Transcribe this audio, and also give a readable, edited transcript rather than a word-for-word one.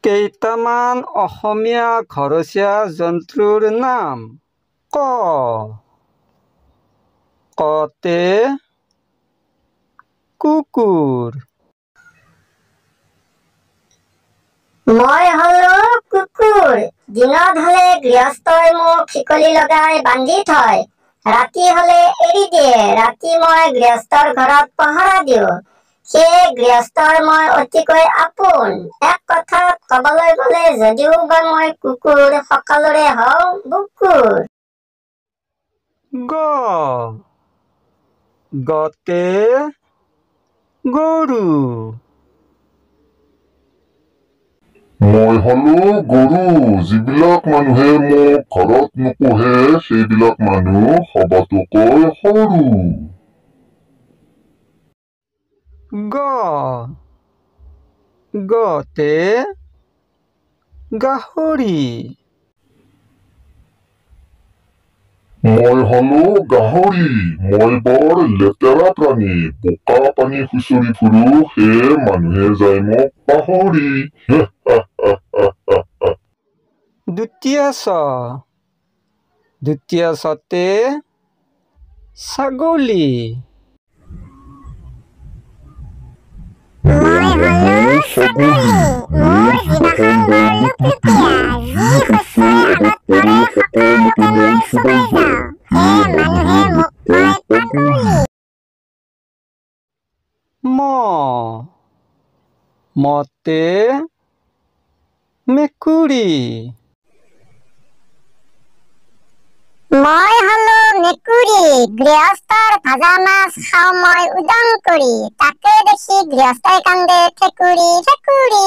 কেইটামান অসমীয়া ঘৰচীয়া জন্তুৰ নাম ক। কতে কুকুৰ। মই হলো কুকুৰ। দিনত হলে গৃহস্থই মোক শিকলি লগাই বান্ধি থয়, ৰাতি হলে এৰি দিয়ে। ৰাতি মই গৃহস্থৰ ঘৰত পহৰা দিওঁ, সেয়ে গৃহস্থৰ মই অতিকৈ আপোন। এক কথাত কবলৈ গলে যদিও বা মই কুকুৰ, সকলোৰে হওঁ বুকুৰ। গ। গতে গৰু। মই হলো গৰু। যিবিলাক মানুহে মোক ঘৰত নোপোহে, সেইবিলাক মানুহ সবাতোকৈ সৰু। গ। গতে গাহৰি। মই হলো গাহৰি। মই বৰ লেতেৰা প্ৰাণী, বোকা পানী খুচৰি ফুৰো, সেয়ে মানুহে যায় মোক পাহৰি। দ্বিতীয় ছ। দ্বিতীয় ছতে ছাগলী। মই হলো ছাগলী। মোৰ জিভাখন বৰ লুটলুটীয়া, যি শস্যই আগত পৰে সকলোকে মই চুবাই যাওঁ, সেয়ে মানুহে মোক কয় পাগলী। ম। মতে মেকুৰী। মই হলো মেকুৰী। গৃহস্থৰ ভাজা মাছ খাওঁ মই উদং কৰি, তাকে দেখি গৃহস্থই কান্দে ঠেকুৰী ঠেকুৰী।